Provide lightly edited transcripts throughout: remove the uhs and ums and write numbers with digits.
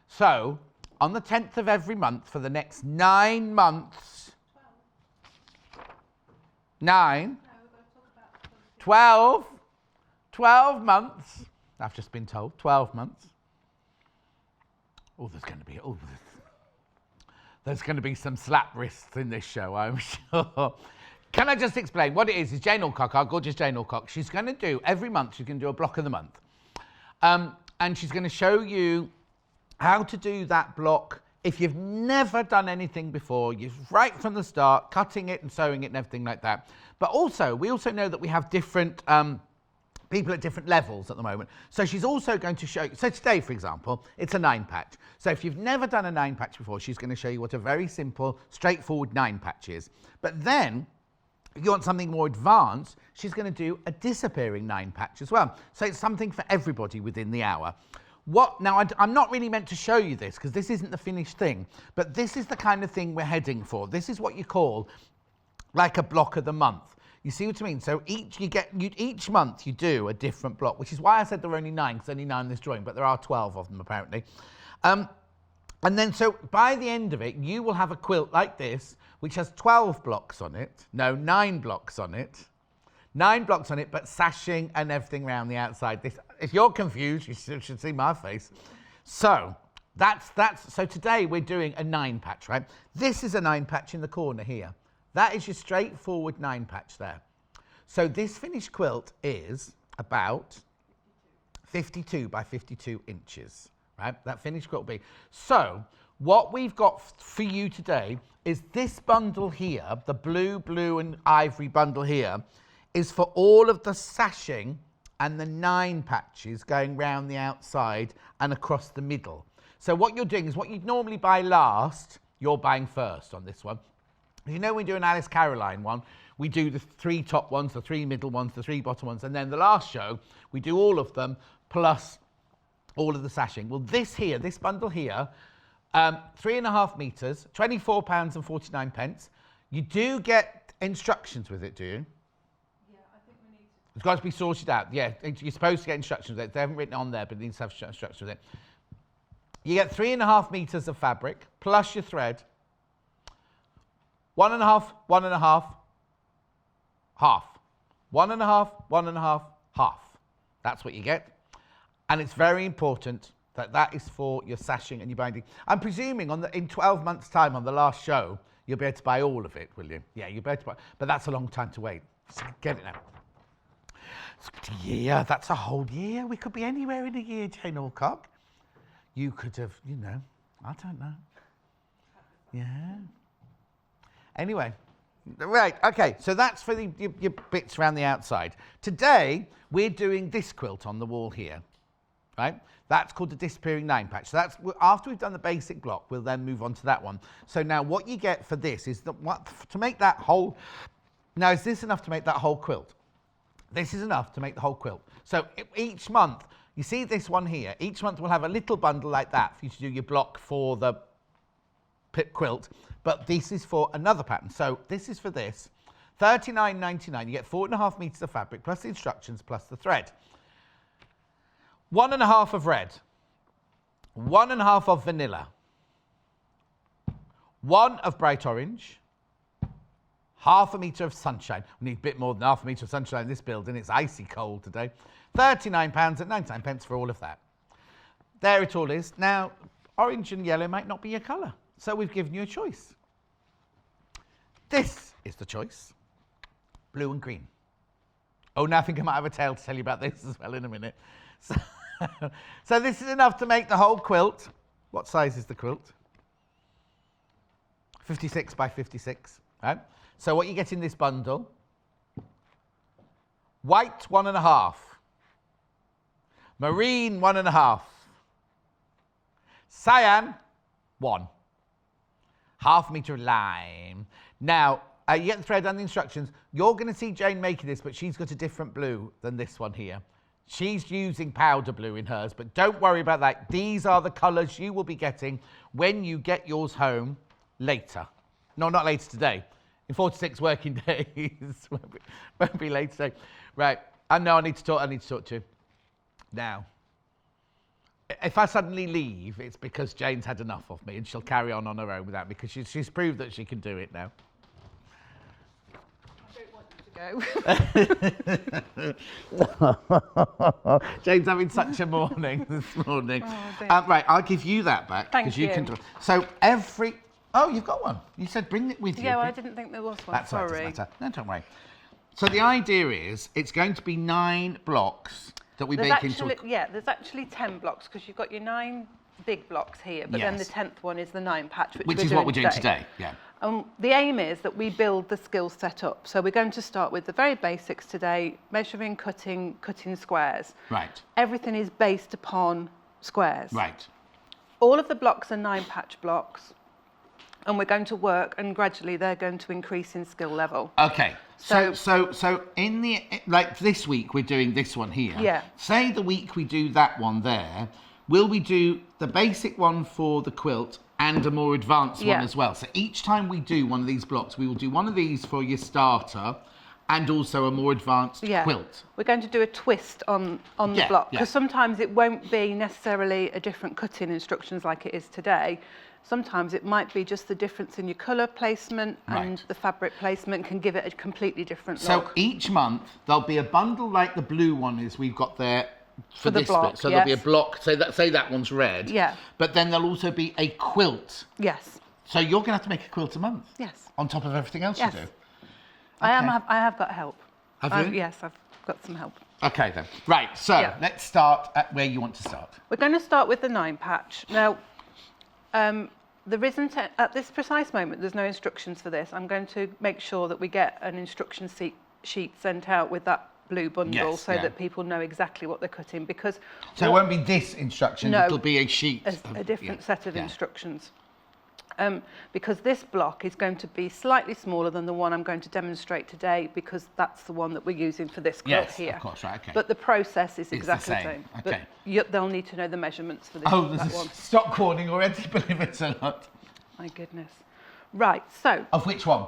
So, on the 10th of every month for the next 9 months, 9, 12 months, I've just been told, 12 months. Oh, there's going to be some slap wrists in this show, I'm sure. Can I just explain? What it is Jane Alcock, our gorgeous Jane Alcock, she's going to do, every month, she's going to do a block of the month. And she's going to show you how to do that block if you've never done anything before. You're right from the start, cutting it and sewing it and everything like that. But also, we also know that we have different people at different levels at the moment. So she's also going to show you, so today, for example, it's a 9 patch. So if you've never done a 9 patch before, she's going to show you what a very simple, straightforward 9 patch is. But then, if you want something more advanced, she's going to do a disappearing 9 patch as well. So it's something for everybody within the hour. Now, I'm not really meant to show you this because this isn't the finished thing, but this is the kind of thing we're heading for. This is what you call like a block of the month. You see what I mean? So each month you do a different block, which is why I said there are only 9, because only 9 in this drawing, but there are 12 of them apparently. And then so by the end of it, you will have a quilt like this, which has 12 blocks on it. No, 9 blocks on it. 9 blocks on it, but sashing and everything around the outside. If you're confused, you should see my face. So so today we're doing a 9 patch, right? This is a 9 patch in the corner here. That is your straightforward 9 patch there. So this finished quilt is about 52 by 52 inches, right? That finished quilt will be. So what we've got for you today is this bundle here, the blue and ivory bundle here, is for all of the sashing and the 9 patches going round the outside and across the middle. So what you're doing is what you'd normally buy last, you're buying first on this one. You know, we do an Alice Caroline one, we do the 3 top ones, the 3 middle ones, the 3 bottom ones, and then the last show, we do all of them, plus all of the sashing. Well, this here, this bundle here, 3.5 metres, £24.49. You do get instructions with it, do you? Yeah, I think we need to. It's got to be sorted out. Yeah, you're supposed to get instructions with it. They haven't written it on there, but it needs to have instructions with it. You get 3.5 metres of fabric, plus your thread, 1.5, 1.5, half. 1.5, 1.5, half. That's what you get. And it's very important that that is for your sashing and your binding. I'm presuming in 12 months' time on the last show, you'll be able to buy all of it, will you? Yeah, you'll be able to buy. But that's a long time to wait. So get it now. Yeah, that's a whole year. We could be anywhere in a year, Jane Alcock. You could have, you know, I don't know. Yeah. Anyway, right, okay, so that's for your bits around the outside. Today, we're doing this quilt on the wall here, right? That's called the disappearing 9 patch. So that's, after we've done the basic block, we'll then move on to that one. So now what you get for this is to make that whole, now is this enough to make that whole quilt? This is enough to make the whole quilt. So each month, you see this one here, each month we'll have a little bundle like that for you to do your block for the quilt, but this is for another pattern. So this is for this, $39.99. You get 4.5 metres of fabric, plus the instructions, plus the thread. 1.5 of red, 1.5 of vanilla, 1 of bright orange, 1/2 metre of sunshine. We need a bit more than 1/2 metre of sunshine in this building. It's icy cold today. £39.99 for all of that. There it all is. Now, orange and yellow might not be your colour, so we've given you a choice. This is the choice, blue and green. Oh, now I think I might have a tale to tell you about this as well in a minute. So this is enough to make the whole quilt. What size is the quilt? 56 by 56, right? So what you get in this bundle, white 1.5, marine 1.5, cyan 1, 1/2 metre of lime. Now, you get the thread and the instructions. You're going to see Jane making this, but she's got a different blue than this one here. She's using powder blue in hers, but don't worry about that. These are the colours you will be getting when you get yours home later. No, not later today. In 46 working days. won't be later today. Right. I know I need to talk to you. Now, if I suddenly leave, it's because Jane's had enough of me and she'll carry on her own without me because she's proved that she can do it now. Jane's having such a morning this morning. Right, I'll give you that back because you can do it. So oh, you've got one. You said bring it with you. Yeah, well, I didn't think there was one. That's Sorry. Right, doesn't matter. No, don't worry. So the idea is it's going to be 9 blocks that we bake into. Yeah, there's actually 10 blocks because you've got your 9 big blocks here, but then the 10th one is the 9 patch, which is what we're doing today. Yeah. The aim is that we build the skill set up. So we're going to start with the very basics today, measuring, cutting squares. Right. Everything is based upon squares. Right. All of the blocks are 9 patch blocks, and we're going to work, and gradually they're going to increase in skill level. Okay. So in the, like this week, we're doing this one here. Yeah. Say the week we do that one there, will we do the basic one for the quilt and a more advanced one as well? So each time we do one of these blocks, we will do one of these for your starter and also a more advanced quilt. We're going to do a twist on the block because sometimes it won't be necessarily a different cutting instructions like it is today. Sometimes it might be just the difference in your colour placement and the fabric placement can give it a completely different look. So each month there'll be a bundle like the blue one is we've got there for this block, bit. So there'll be a block, say that one's red. Yeah. But then there'll also be a quilt. Yes. So you're going to have to make a quilt a month? Yes. On top of everything else you do? Okay. I have got help. Have you? Yes, I've got some help. Okay then. Right, so let's start at where you want to start. We're going to start with the 9 patch. Now, there isn't, at this precise moment, there's no instructions for this. I'm going to make sure that we get an instruction sheet sent out with that blue bundle so that people know exactly what they're cutting because... So it won't be this instruction, it'll be a sheet. A different set of instructions. Because this block is going to be slightly smaller than the one I'm going to demonstrate today because that's the one that we're using for this quilt here. Yes, of course, right, okay. But the process is exactly the same. Okay. But they'll need to know the measurements for this there's one. a stock warning already, believe it or not. My goodness. Right, so... Of which one?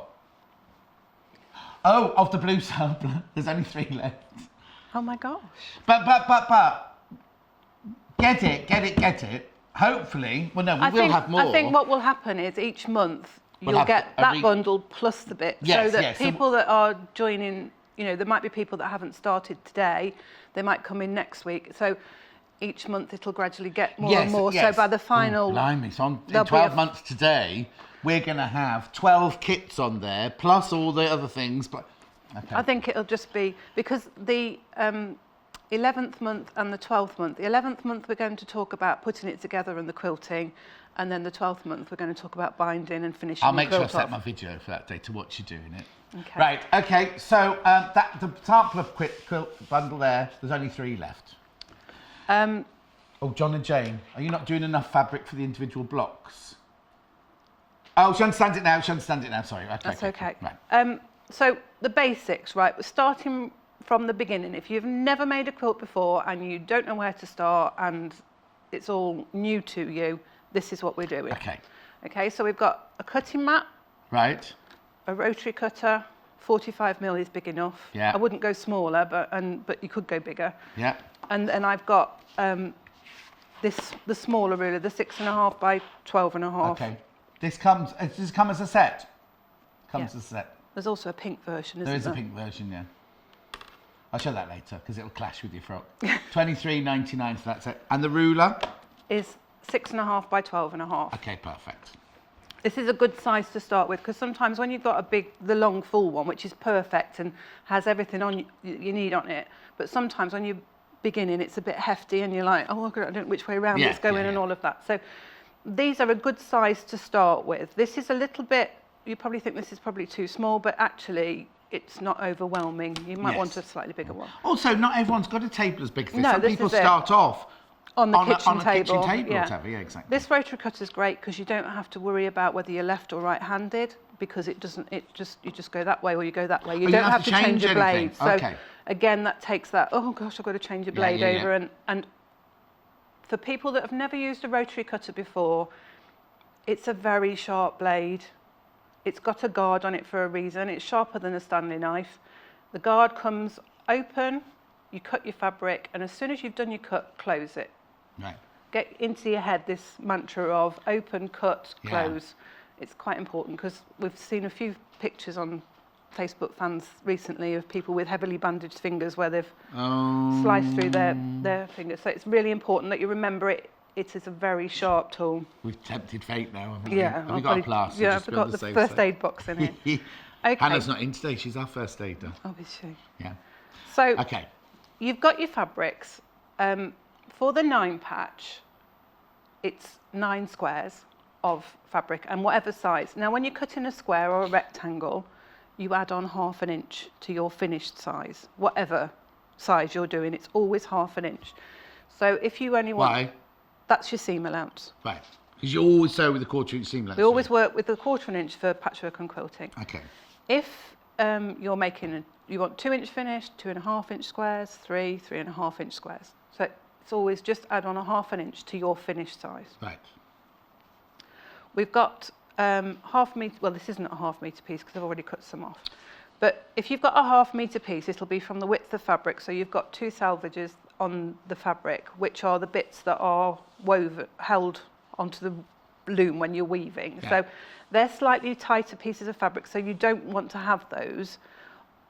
Oh, of the blue sample. There's only 3 left. Oh my gosh. But, get it. Hopefully, well, no, we will have more. I think what will happen is each month you'll get that bundle plus the bit. So that people that are joining, there might be people that haven't started today, they might come in next week. So each month it'll gradually get more and more. So by the final... Blimey, so in 12 months today, we're going to have 12 kits on there, plus all the other things. But okay. I think it'll just be, because the 11th month and the 12th month. The 11th month we're going to talk about putting it together and the quilting, and then the 12th month we're going to talk about binding and finishing. I'll make sure I set my video for that day to watch you doing it. Okay. Right, okay, so the sample of quilt bundle there, there's only 3 left. Oh, John and Jane, are you not doing enough fabric for the individual blocks? Oh, she understands it now, sorry. Okay, that's okay. Right. So the basics, right, we're starting from the beginning. If you've never made a quilt before and you don't know where to start and it's all new to you, this is what we're doing. Okay, so we've got a cutting mat. Right. A rotary cutter. 45mm is big enough. Yeah. I wouldn't go smaller, but you could go bigger. Yeah. And then I've got the smaller ruler, the 6.5 by 12.5. Okay. Does this come as a set? Comes as a set. There's also a pink version, isn't there? There is a pink version, yeah. I'll show that later because it'll clash with your frock. $23.99 for that set. And the ruler? Is 6.5 by 12.5. Okay, perfect. This is a good size to start with because sometimes when you've got the long full one, which is perfect and has everything on you need on it, but sometimes when you're beginning, it's a bit hefty and you're like, oh, I don't know which way around it's going and all of that. So these are a good size to start with. This is a little bit, you probably think this is probably too small, but actually it's not overwhelming. You might want a slightly bigger one. Also, not everyone's got a table as big as this. No, some people start off on the kitchen a table. Kitchen table or whatever. Yeah, exactly. This rotary cutter is great because you don't have to worry about whether you're left or right-handed because you just go that way or you go that way. You don't have to change your blade. So again, that takes that, oh gosh, I've got to change a blade over. And for people that have never used a rotary cutter before, it's a very sharp blade. It's got a guard on it for a reason. It's sharper than a Stanley knife. The guard comes open, you cut your fabric, and as soon as you've done your cut, close it. Right. get into your head this mantra of open, cut, close. It's quite important because we've seen a few pictures on Facebook fans recently of people with heavily bandaged fingers where they've sliced through their fingers. So it's really important that you remember it. It is a very sharp tool. We've tempted fate now, haven't we? Have we got a plaster? Yeah, I've got the first aid box in here. Okay. Hannah's not in today. She's our first aider. Oh, is she? Yeah. So okay. You've got your fabrics. For the 9 patch, it's 9 squares of fabric and whatever size. Now, when you cut in a square or a rectangle, you add on 1/2 inch to your finished size. Whatever size you're doing, it's always 1/2 inch. So if you only want... Why? That's your seam allowance. Right. Because you always sew with a 1/4 inch seam allowance. We always work with a 1/4 inch for patchwork and quilting. Okay. If you're making you want 2 inch finish, 2.5 inch squares, 3.5 inch squares. So it's always just add on 1/2 inch to your finished size. Right. We've got 1/2 metre, well this isn't a 1/2 metre piece because I've already cut some off. But if you've got a 1/2 metre piece, it'll be from the width of fabric. So you've got 2 salvages on the fabric, which are the bits that are held onto the loom when you're weaving. Yeah. So they're slightly tighter pieces of fabric, so you don't want to have those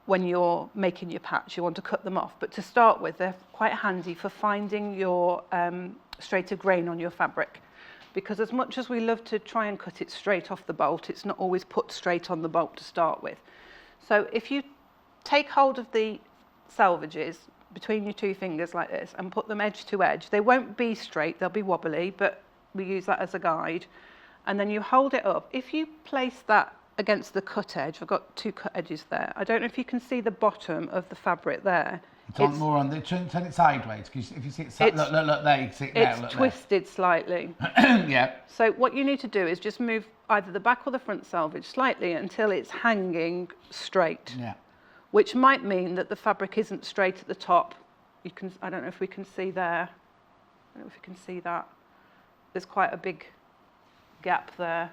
when you're making your patch. You want to cut them off. But to start with, they're quite handy for finding your straighter grain on your fabric. Because as much as we love to try and cut it straight off the bolt, it's not always put straight on the bolt to start with. So if you take hold of the salvages between your 2 fingers like this and put them edge to edge, they won't be straight, they'll be wobbly, but we use that as a guide. And then you hold it up. If you place that against the cut edge, I've got 2 cut edges there. I don't know if you can see the bottom of the fabric there. It's more on the, turn it sideways, because if you see it, look there, you can see it there, it's twisted slightly. Yeah. So what you need to do is just move either the back or the front salvage slightly until it's hanging straight. Yeah. Which might mean that the fabric isn't straight at the top. You can, I don't know if we can see there. I don't know if you can see that. There's quite a big gap there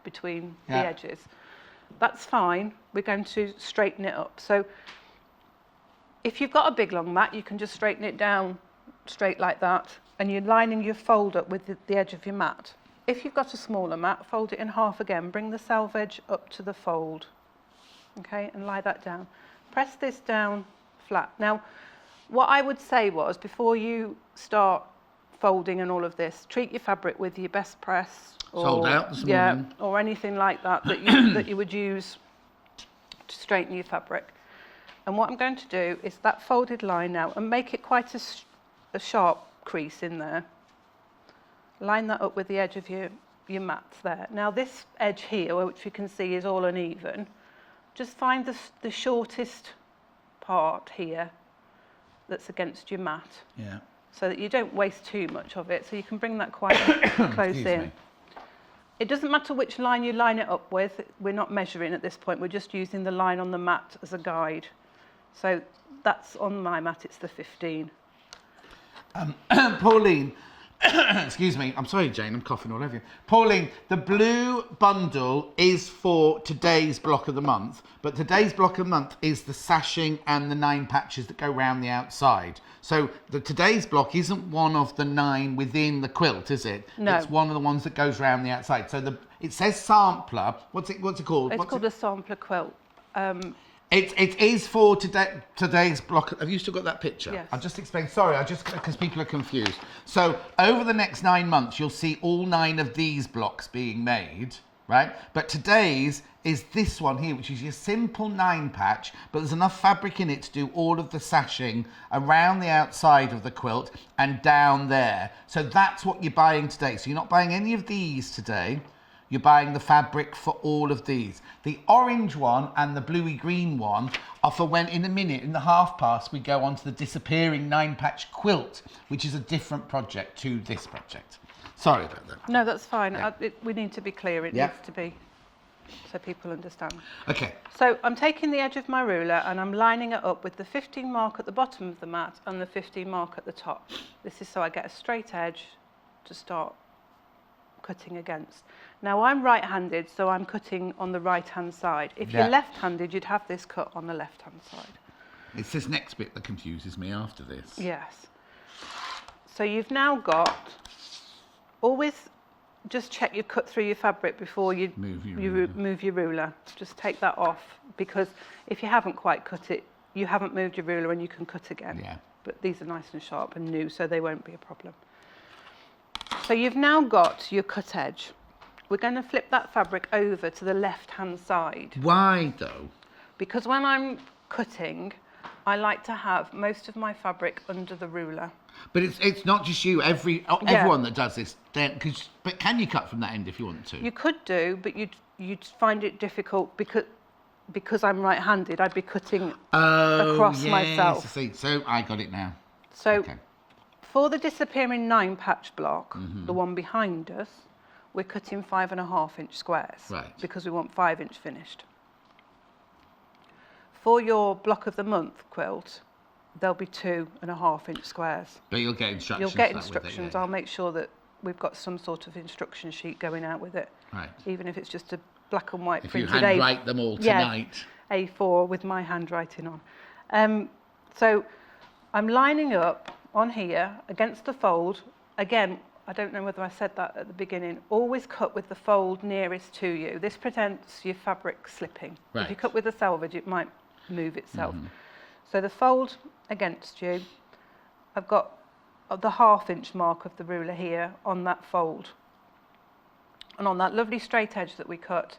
between the edges. That's fine. We're going to straighten it up. So if you've got a big long mat, you can just straighten it down straight like that, and you're lining your fold up with the edge of your mat. If you've got a smaller mat, fold it in half again, bring the salvage up to the fold, okay, and lie that down. Press this down flat. Now, what I would say was, before you start folding and all of this, treat your fabric with your best press, or, sold out this morning, or anything like that that you would use to straighten your fabric. And what I'm going to do is that folded line now, and make it quite a sharp crease in there. Line that up with the edge of your mats there. Now this edge here, which you can see is all uneven, just find the shortest part here that's against your mat. Yeah. So that you don't waste too much of it. So you can bring that quite close in. It doesn't matter which line you line it up with. We're not measuring at this point. We're just using the line on the mat as a guide. So that's on my mat, it's the 15. Pauline, excuse me, I'm sorry Jane, I'm coughing all over you. Pauline, the blue bundle is for today's block of the month, but today's block of the month is the sashing and the 9 patches that go round the outside. So today's block isn't one of the 9 within the quilt, is it? No. It's one of the ones that goes round the outside. So it says sampler. What's it called? It's called a sampler quilt. It is for today's block. Have you still got that picture? Yes. I'll just explain. Sorry, because people are confused. So over the next 9 months, you'll see all 9 of these blocks being made, right? But today's is this one here, which is your simple 9 patch, but there's enough fabric in it to do all of the sashing around the outside of the quilt and down there. So that's what you're buying today. So you're not buying any of these today. You're buying the fabric for all of these. The orange one and the bluey green one are for when, in a minute, in the half past, we go on to the disappearing 9-patch quilt, which is a different project to this project. Sorry about that. No, that's fine. Yeah. We need to be clear. It needs to be, so people understand. Okay. So I'm taking the edge of my ruler and I'm lining it up with the 15 mark at the bottom of the mat and the 15 mark at the top. This is so I get a straight edge to start cutting against. Now I'm right-handed, so I'm cutting on the right-hand side. If you're left-handed, you'd have this cut on the left-hand side. It's this next bit that confuses me after this. Yes. So you've now got always just check you cut through your fabric before you move your ruler. Just take that off, because if you haven't quite cut it, you haven't moved your ruler and you can cut again. Yeah. But these are nice and sharp and new, so they won't be a problem. So you've now got your cut edge. We're going to flip that fabric over to the left-hand side. Why though? Because when I'm cutting, I like to have most of my fabric under the ruler. But it's not just you. Everyone that does this. But can you cut from that end if you want to? You could do, but you'd find it difficult because I'm right-handed. I'd be cutting across myself. See, so I got it now. So okay. For the disappearing 9 patch block, the one behind us, we're cutting 5.5-inch squares. Right. Because we want 5-inch finished. For your block of the month quilt, there'll be 2.5-inch squares. But you'll get instructions. You'll get instructions. I'll make sure that we've got some sort of instruction sheet going out with it. Right. Even if it's just a black and white printed. If you handwrite them all tonight. Yes, A4 with my handwriting on. So I'm lining up on here against the fold. Again, I don't know whether I said that at the beginning. Always cut with the fold nearest to you. This prevents your fabric slipping. Right. If you cut with the selvage, it might move itself. So the fold against you, I've got the 1/2-inch mark of the ruler here on that fold. And on that lovely straight edge that we cut,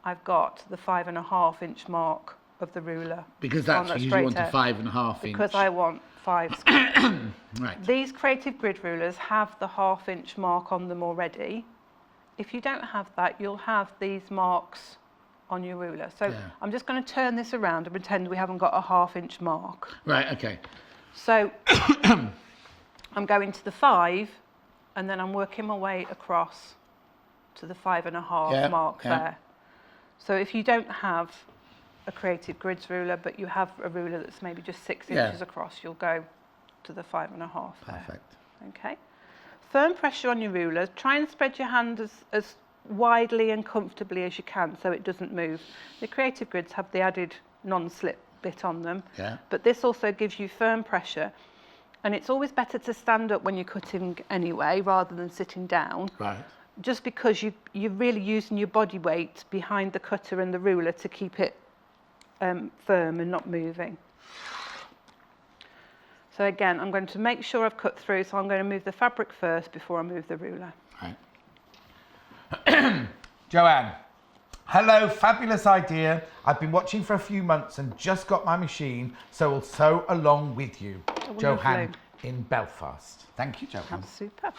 I've got the 5.5-inch mark of the ruler. Because that's because you want a 5.5 inch. Because I want 5 squares. Right. These creative grid rulers have the 1/2-inch mark on them already. If you don't have that, you'll have these marks on your ruler. So I'm just going to turn this around and pretend we haven't got a 1/2-inch mark. Right, okay. So I'm going to the 5, and then I'm working my way across to the 5.5 mark there. So if you don't have a creative grids ruler, but you have a ruler that's maybe just 6 inches across, you'll go to the 5.5 there. Perfect. Okay. Firm pressure on your ruler. Try and spread your hand as widely and comfortably as you can so it doesn't move. The creative grids have the added non-slip bit on them, but this also gives you firm pressure, and it's always better to stand up when you're cutting anyway rather than sitting down. Right. Just because you're really using your body weight behind the cutter and the ruler to keep it firm and not moving. So again, I'm going to make sure I've cut through, so I'm going to move the fabric first before I move the ruler. Right. Joanne, hello, fabulous idea. I've been watching for a few months and just got my machine, so will sew along with you. Oh, Joanne in Belfast. Thank you, Joanne. That's super.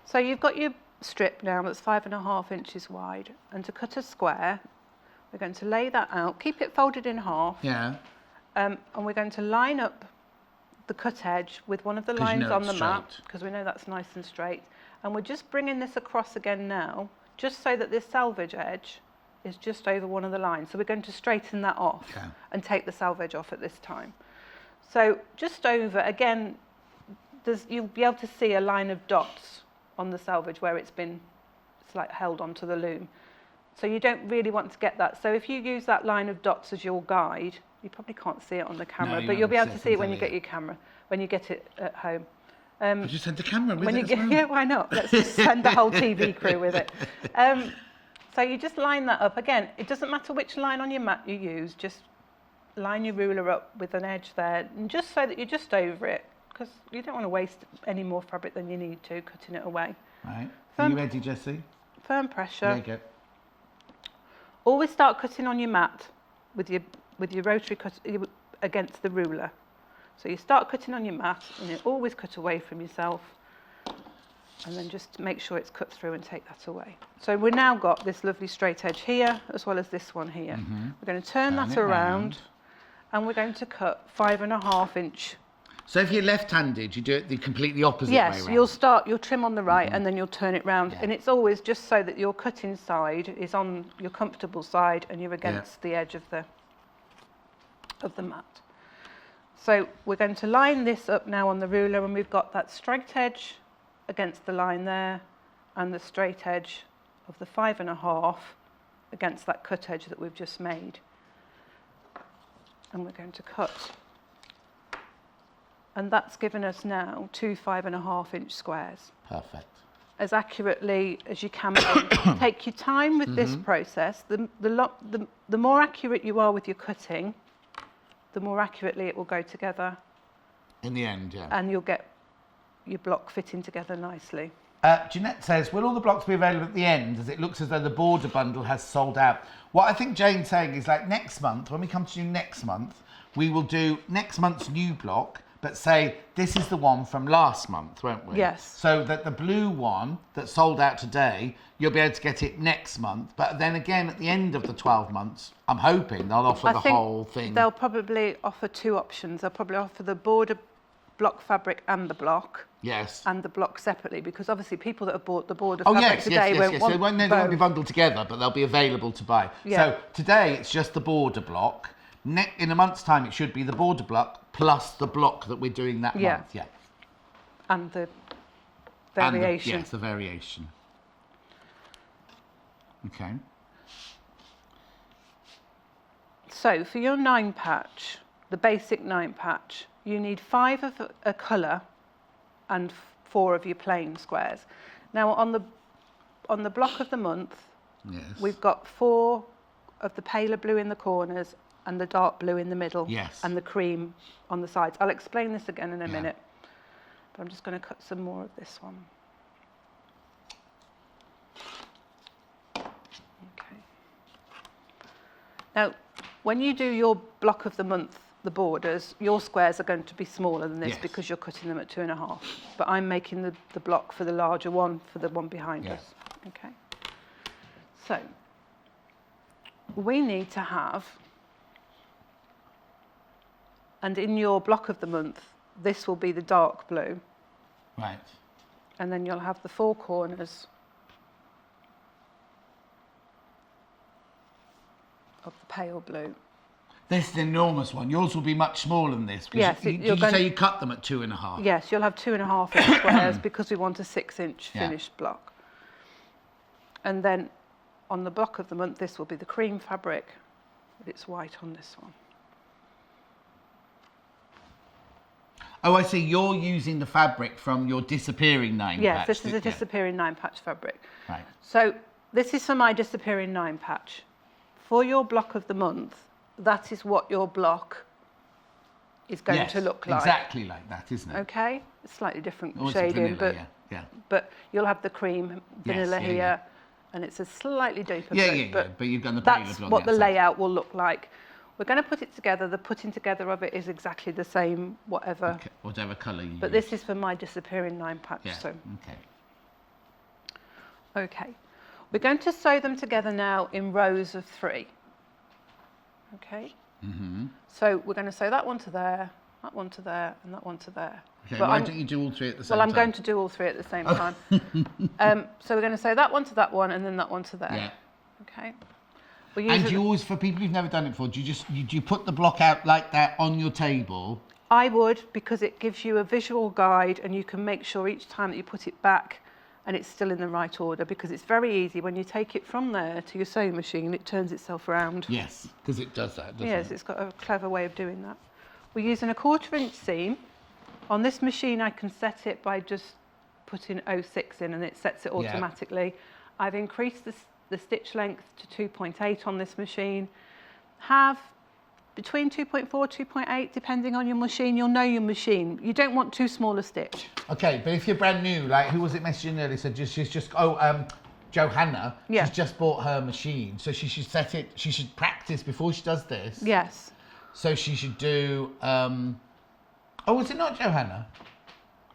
So you've got your strip now that's 5.5 inches wide, and to cut a square, we're going to lay that out, keep it folded in half, and we're going to line up the cut edge with one of the lines on the mat, because we know that's nice and straight. And we're just bringing this across again now, just so that this selvage edge is just over one of the lines. So we're going to straighten that off and take the selvage off at this time. So just over, again, you'll be able to see a line of dots on the selvage where it's like held onto the loom. So you don't really want to get that. So if you use that line of dots as your guide, you probably can't see it on the camera, but you'll be able to see it when you get your camera, when you get it at home. Could you send the camera with it as well? Yeah, why not? Let's just send the whole TV crew with it. So you just line that up. Again, it doesn't matter which line on your mat you use, just line your ruler up with an edge there, and just so that you're just over it, because you don't want to waste any more fabric than you need to, cutting it away. Right. Are you ready, Jessie? Firm pressure. There you go. Always start cutting on your mat with your rotary cut against the ruler. So you start cutting on your mat, and you always cut away from yourself, and then just make sure it's cut through and take that away. So we've now got this lovely straight edge here, as well as this one here. We're going to turn that around, and we're going to cut 5.5 inch. So if you're left-handed, you do it the completely opposite way around. Yes, you'll trim on the right, and then you'll turn it round. And it's always just so that your cutting side is on your comfortable side, and you're against the edge of the mat. So we're going to line this up now on the ruler, and we've got that straight edge against the line there, and the straight edge of the 5.5 against that cut edge that we've just made. And we're going to cut. And that's given us now 2 5.5 inch squares. Perfect. as accurately as you can be. Take your time with this process. The more accurate you are with your cutting, the more accurately it will go together. In the end, yeah. And you'll get your block fitting together nicely. Jeanette says, will all the blocks be available at the end, as it looks as though the border bundle has sold out? What I think Jane's saying is, like, next month, when we come to do next month, we will do next month's new block, but say this is the one from last month, won't we? Yes. So that the blue one that sold out today, you'll be able to get it next month. But then again, at the end of the 12 months, I'm hoping they'll offer the whole thing. They'll probably offer two options. They'll probably offer the border block fabric and the block. Yes. And the block separately, because obviously people that have bought the border fabric today won't want So they won't be bundled together, but they'll be available to buy. Yeah. So today it's just the border block. In a month's time, it should be the border block plus the block that we're doing that month. Yeah. And the variation. Yes, the variation. Okay. So for your 9 patch, the basic 9 patch, you need 5 of a colour and 4 of your plain squares. Now on the block of the month, Yes. we've got 4 of the paler blue in the corners and the dark blue in the middle. Yes. And the cream on the sides. I'll explain this again in a minute, but I'm just going to cut some more of this one. Okay. Now, when you do your block of the month, the borders, your squares are going to be smaller than this because you're cutting them at 2.5. But I'm making the block for the larger one, for the one behind us. Okay. So, we need to have, and in your block of the month, this will be the dark blue. Right. And then you'll have the 4 corners of the pale blue. This is an enormous one. Yours will be much smaller than this. Yes. Did you say you cut them at 2.5? Yes, you'll have 2.5 inch squares because we want a 6-inch finished block. And then on the block of the month, this will be the cream fabric, but it's white on this one. Oh, I see. You're using the fabric from your disappearing 9 patch. Yes, this is a disappearing 9 patch fabric. Right. So this is for my disappearing 9 patch. For your block of the month, that is what your block is going to look like. Exactly like that, isn't it? Okay, it's slightly different Oh, it's shading, vanilla, but you'll have the cream vanilla here, and it's a slightly deeper blue. But you've done the paler that's blue what the outside. layout will look like. We're going to put it together. The putting together of it is exactly the same, whatever. Okay, whatever colour you But use. this is for my disappearing 9 patch. Yeah. So. Okay. Okay, we're going to sew them together now in rows of 3. Okay. So we're going to sew that one to there, that one to there, and that one to there. Okay. Why don't you do all 3 at the same time? Well, I'm going to do all 3 at the same time. So we're going to sew that one to that one, and then that one to there. Yeah. Okay. And you always, for people who've never done it before, do you put the block out like that on your table? I would, because it gives you a visual guide, and you can make sure each time that you put it back and it's still in the right order, because it's very easy when you take it from there to your sewing machine, it turns itself around. Yes, because it does that, doesn't it? Yes, it's got a clever way of doing that. We're using a 1/4 inch seam. On this machine, I can set it by just putting 0.6 in, and it sets it automatically. I've increased the stitch length to 2.8 on this machine. Have between 2.4, 2.8, depending on your machine. You'll know your machine. You don't want too small a stitch. Okay, but if you're brand new, like, who was it messaging earlier? Said she's just Johanna. Yeah. She's just bought her machine, so she should set it. She should practice before she does this. Yes. So she should do. Oh, was it not Johanna?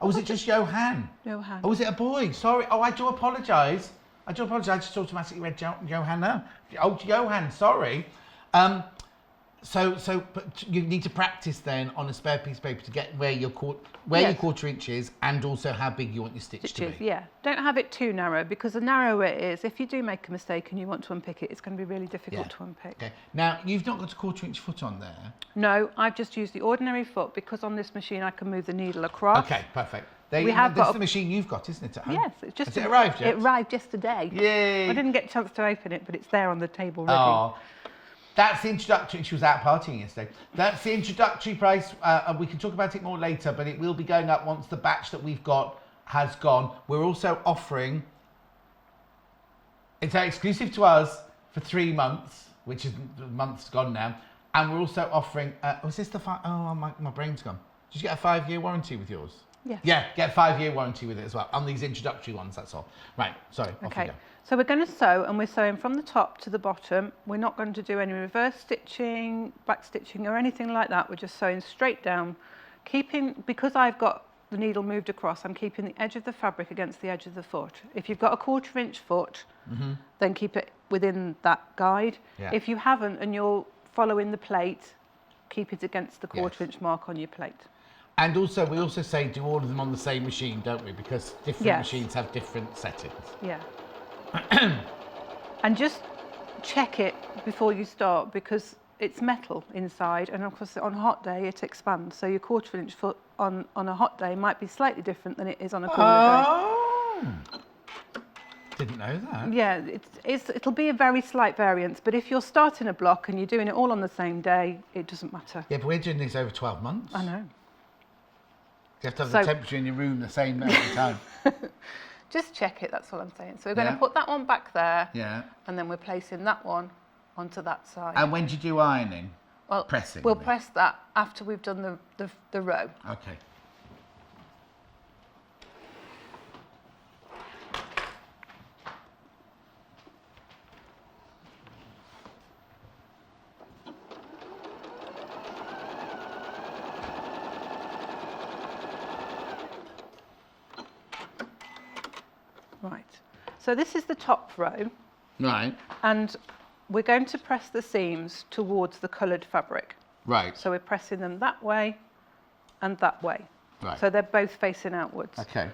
Oh, was it just Johan? Johan. Oh, was it a boy? Sorry. Oh, I do apologise. I just automatically read Johanna. Oh, Johan. Sorry. But you need to practice then on a spare piece of paper to get where your 1/4 inch is, and also how big you want your stitch to be. Yeah, don't have it too narrow, because the narrower it is, if you do make a mistake and you want to unpick it, it's going to be really difficult to unpick. Okay. Now you've not got a 1/4 inch foot on there. No, I've just used the ordinary foot, because on this machine I can move the needle across. Okay, perfect. This is the machine you've got, isn't it, at home? Yes, it's just. Has it arrived yet? It arrived yesterday. Yay! I didn't get a chance to open it, but it's there on the table ready. Oh, that's the introductory. She was out partying yesterday. That's the introductory price. We can talk about it more later, but it will be going up once the batch that we've got has gone. We're also offering, it's exclusive to us for 3 months, which is the month's gone now. And we're also offering, was this the my brain's gone. Did you get a 5-year warranty with yours? Yes. Yeah, get a 5-year warranty with it as well, on these introductory ones, that's all. Right, sorry, off you go. So we're going to sew, and we're sewing from the top to the bottom. We're not going to do any reverse stitching, back stitching or anything like that. We're just sewing straight down, because I've got the needle moved across, I'm keeping the edge of the fabric against the edge of the foot. If you've got a 1/4 inch foot, then keep it within that guide. Yeah. If you haven't and you're following the plate, keep it against the 1/4 inch mark on your plate. And also, we also say do all of them on the same machine, don't we? Because different machines have different settings. Yeah. And just check it before you start, because it's metal inside, and of course on a hot day it expands. So your 1/4 inch foot on a hot day might be slightly different than it is on a cooler day. Didn't know that. Yeah, it'll be a very slight variance, but if you're starting a block and you're doing it all on the same day, it doesn't matter. Yeah, but we're doing these over 12 months. I know. You have to have the temperature in your room the same every time. Just check it, that's all I'm saying. So we're going to put that one back there, and then we're placing that one onto that side. And when do you do ironing? Well, pressing. We'll press that after we've done the row. Okay. Right, so this is the top row. Right. And we're going to press the seams towards the coloured fabric. Right. So we're pressing them that way and that way. Right. So they're both facing outwards. Okay.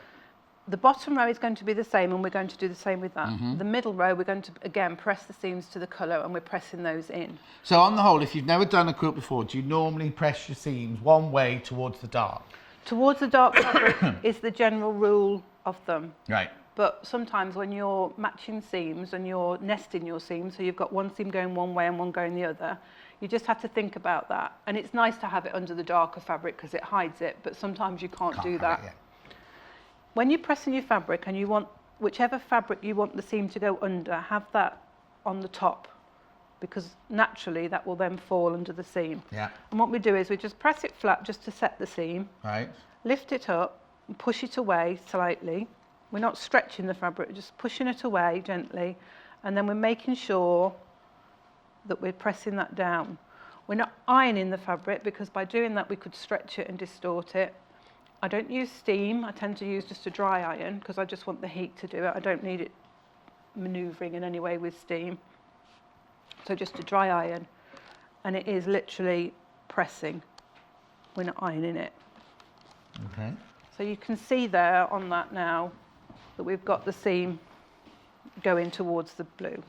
The bottom row is going to be the same, and we're going to do the same with that. The middle row, we're going to, again, press the seams to the colour, and we're pressing those in. So on the whole, if you've never done a quilt before, do you normally press your seams one way towards the dark? Towards the dark fabric is the general rule of them. Right. But sometimes when you're matching seams and you're nesting your seams, so you've got one seam going one way and one going the other, you just have to think about that. And it's nice to have it under the darker fabric because it hides it, but sometimes you can't do that. When you're pressing your fabric and you want, whichever fabric you want the seam to go under, have that on the top, because naturally that will then fall under the seam. Yeah. And what we do is we just press it flat just to set the seam. Right. Lift it up and push it away slightly. We're not stretching the fabric, we're just pushing it away gently, and then we're making sure that we're pressing that down. We're not ironing the fabric, because by doing that we could stretch it and distort it. I don't use steam, I tend to use just a dry iron because I just want the heat to do it. I don't need it manoeuvring in any way with steam. So just a dry iron, and it is literally pressing. We're not ironing it. Okay. So you can see there on that now that we've got the seam going towards the blue.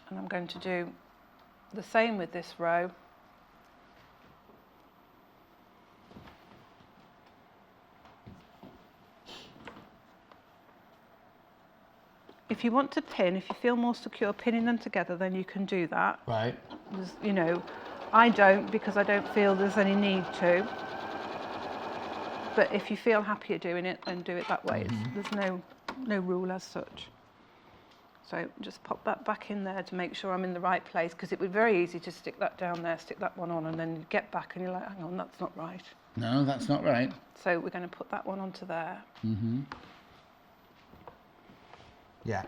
And I'm going to do the same with this row. If you want to pin, if you feel more secure pinning them together, then you can do that. Right. You know, I don't, because I don't feel there's any need to. But if you feel happier doing it, then do it that way. There's no rule as such. So just pop that back in there to make sure I'm in the right place, because it would be very easy to stick that down there, stick that one on, and then you get back and you're like, hang on, that's not right. No, that's not right. So we're going to put that one onto there. Yeah.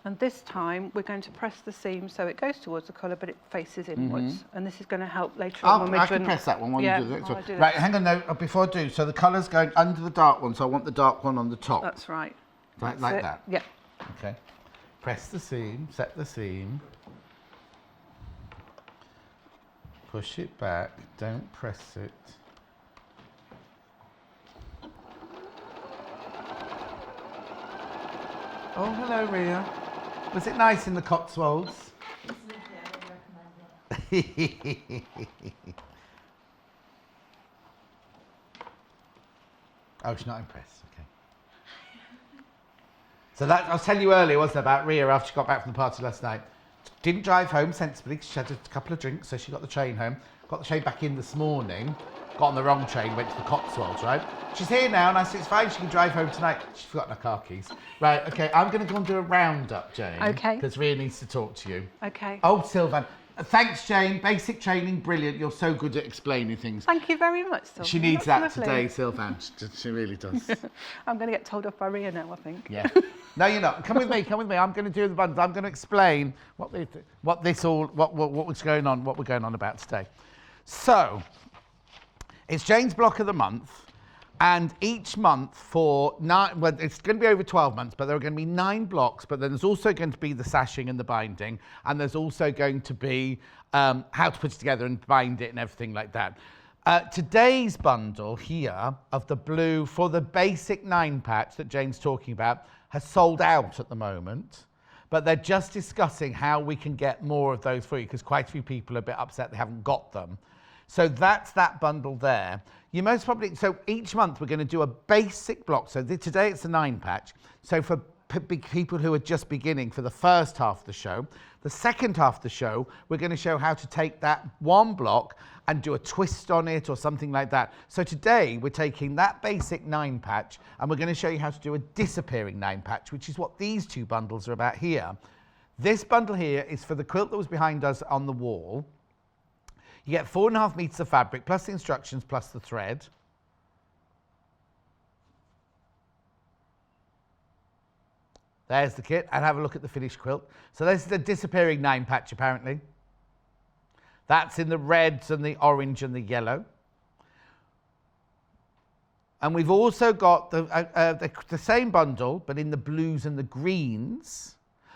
And this time we're going to press the seam so it goes towards the colour, but it faces inwards. And this is going to help later on when we're I can press that one while you do the next one. do Right, hang on now, before I do, so the colour's going under the dark one, so I want the dark one on the top. That's right. Like That's it. that? Yeah. Okay. Press the seam, set the seam. Push it back, don't press it. Oh, hello, Ria. Was it nice in the Cotswolds? Oh, she's not impressed. Okay. So that, I was telling you earlier, wasn't it, about Ria after she got back from the party last night. Didn't drive home sensibly, she had a couple of drinks, so she got the train home. Got the train back in this morning, got on the wrong train, went to the Cotswolds, right? She's here now, and I said, it's fine, she can drive home tonight. She's forgotten her car keys. Right, okay, I'm going to go and do a roundup, Jane. Okay. Because Ria needs to talk to you. Okay. Oh, Sylvan. Thanks, Jane. Basic training, brilliant. You're so good at explaining things. Thank you very much, Sylvan. She needs That's that lovely. today, Sylvan. She really does. I'm going to get told off by Ria now, I think. Yeah. No, you're not. Come with me. Come with me. I'm going to do the bundles. I'm going to explain what was going on, what we're going on about today. So, it's Jane's block of the month, and each month for 9, well, it's going to be over 12 months, but there are going to be 9 blocks, but then there's also going to be the sashing and the binding, and there's also going to be how to put it together and bind it and everything like that. Today's bundle here of the blue for the basic 9 patch that Jane's talking about has sold out at the moment, but they're just discussing how we can get more of those for you because quite a few people are a bit upset they haven't got them. So that's that bundle there. You most probably, so each month we're going to do a basic block. So today it's a 9 patch. So for people who are just beginning for the first half of the show, the second half of the show, we're going to show how to take that 1 block and do a twist on it or something like that. So today we're taking that basic 9 patch and we're going to show you how to do a disappearing 9 patch, which is what these 2 bundles are about here. This bundle here is for the quilt that was behind us on the wall. You get 4.5 meters of fabric, plus the instructions, plus the thread. There's the kit, and have a look at the finished quilt. So this is the disappearing 9 patch, apparently. That's in the reds and the orange and the yellow. And we've also got the same bundle, but in the blues and the greens.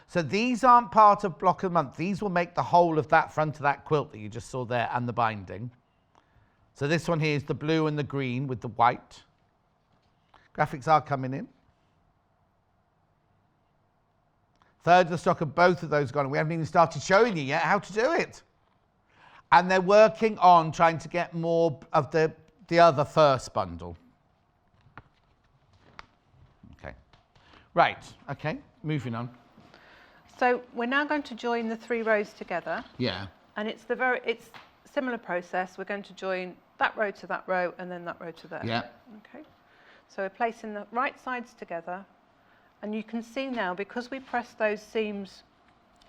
So these aren't part of block of the month. These will make the whole of that front of that quilt that you just saw there and the binding. So this one here is the blue and the green with the white. Graphics are coming in. Third of the stock of both of those gone. We haven't even started showing you yet how to do it. And they're working on trying to get more of the other first bundle. Okay. Right. Okay. Moving on. So we're now going to join the 3 rows together. Yeah. And it's similar process. We're going to join that row to that row and then that row to there. Yeah. Okay. So we're placing the right sides together. And you can see now, because we press those seams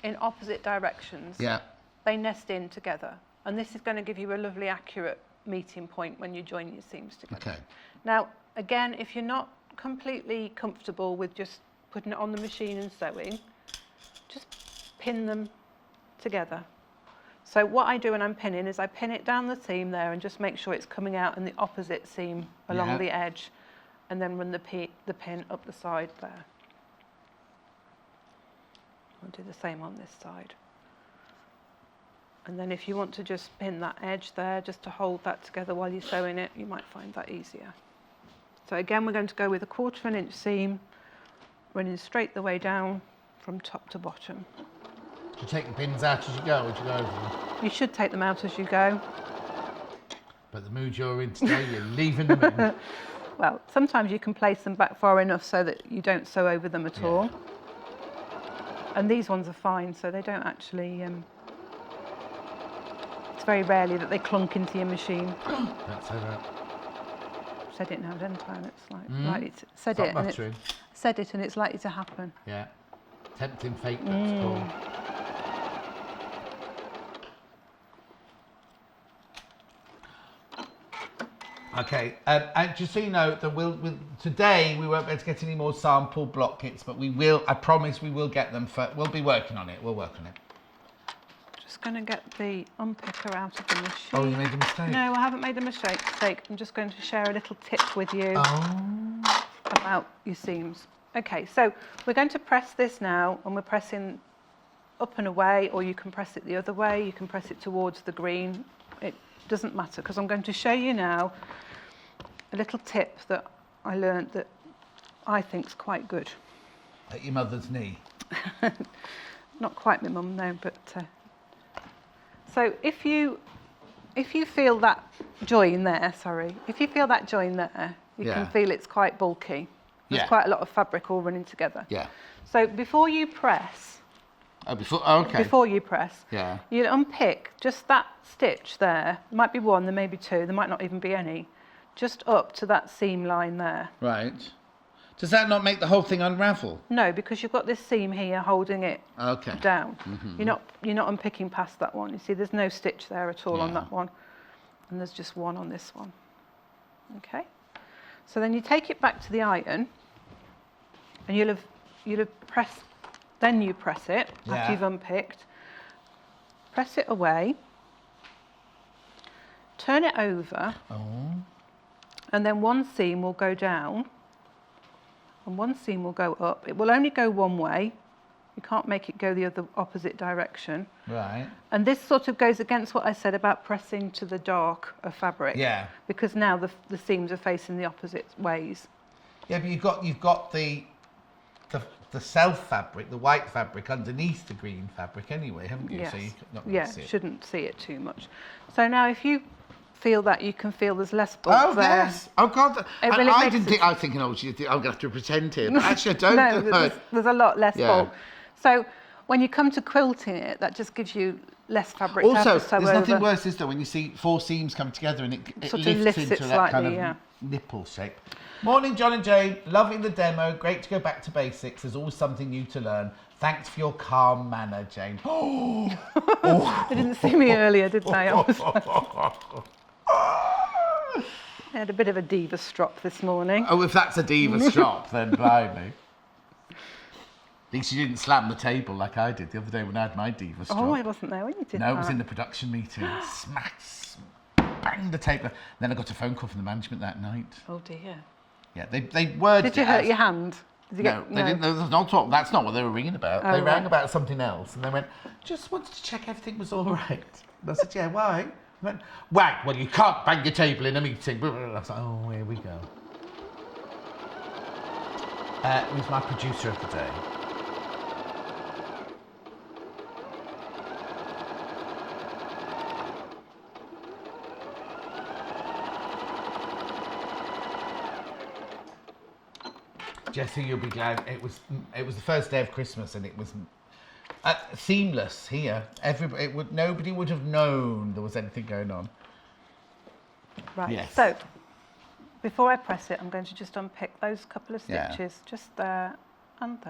in opposite directions, Yeah. they nest in together. And this is going to give you a lovely accurate meeting point when you join your seams together. Okay. Now, again, if you're not completely comfortable with just putting it on the machine and sewing, just pin them together. So what I do when I'm pinning is I pin it down the seam there and just make sure it's coming out in the opposite seam along the edge, and then run the pin up the side there. I'll do the same on this side. And then if you want to just pin that edge there, just to hold that together while you're sewing it, you might find that easier. So again, we're going to go with a 1/4 inch seam, running straight the way down from top to bottom. You take the pins out as you go, or do you go over them? You should take them out as you go. But the mood you're in today, you're leaving them in. Well, sometimes you can place them back far enough so that you don't sew over them at all. And these ones are fine, so they don't actually... it's very rarely that they clunk into your machine. Don't say that. Said it now, didn't I? And it's like, Stop muttering. said it and it's likely to happen. Yeah. Tempting fate, that's called. Okay, and just so you know, that today we won't be able to get any more sample block kits, but we will, I promise we will get them, we'll be working on it, we'll work on it. Just going to get the unpicker out of the machine. Oh, you made a mistake? No, I haven't made a mistake. I'm just going to share a little tip with you about your seams. Okay, so we're going to press this now, and we're pressing up and away, or you can press it the other way, you can press it towards the green. It doesn't matter, because I'm going to show you now a little tip that I learned that I think's quite good. At your mother's knee? Not quite my mum, no, but... So if you feel that join there, you can feel it's quite bulky. There's quite a lot of fabric all running together. Yeah. So before you press, before you press, you unpick just that stitch there. There might be one, there may be two, there might not even be any. Just up to that seam line there. Right. Does that not make the whole thing unravel? No, because you've got this seam here holding it down. You're not unpicking past that one. You see, there's no stitch there at all on that one, and there's just one on this one. Okay. So then you take it back to the iron, and you'll have pressed. Then you press it after you've unpicked. Press it away. Turn it over. And then one seam will go down. And one seam will go up. It will only go one way. You can't make it go the other opposite direction. Right. And this sort of goes against what I said about pressing to the dark of fabric. Yeah. Because now the seams are facing the opposite ways. Yeah, but you've got the self fabric, the white fabric underneath the green fabric anyway, haven't you? Yes. So you're not going to see it. Shouldn't see it too much. So now if you feel that, you can feel there's less bulk there. Yes. Oh God. I was thinking, oh, I'm going to have to pretend here. But actually, I don't. No, there's a lot less bulk. So when you come to quilting it, that just gives you less fabric to have to sew over. There's nothing worse, is there, when you see four seams come together and it sort lifts of into that kind of nipple shape. Morning, John and Jane. Loving the demo. Great to go back to basics. There's always something new to learn. Thanks for your calm manner, Jane. They didn't see me earlier, did they? I had a bit of a diva strop this morning. Oh, if that's a diva strop, then blimey. At least you didn't slam the table like I did the other day when I had my diva strop. Oh, I wasn't there when you did that. No, it was in the production meeting. Smack, bang the table. Then I got a phone call from the management that night. Oh dear. Yeah, they worded it. Did you hurt your hand? Did you no, they didn't. There was no talk. That's not what they were ringing about. Oh, they rang about something else, and they went, "Just wanted to check everything was all right." And I said, "Yeah, why?" They went, well, you can't bang your table in a meeting. I was like, "Oh, here we go." Who's my producer of the day? Jesse, you'll be glad it was the first day of Christmas and it was seamless here. Nobody would have known there was anything going on. Right. Yes. So before I press it, I'm going to just unpick those couple of stitches, just there and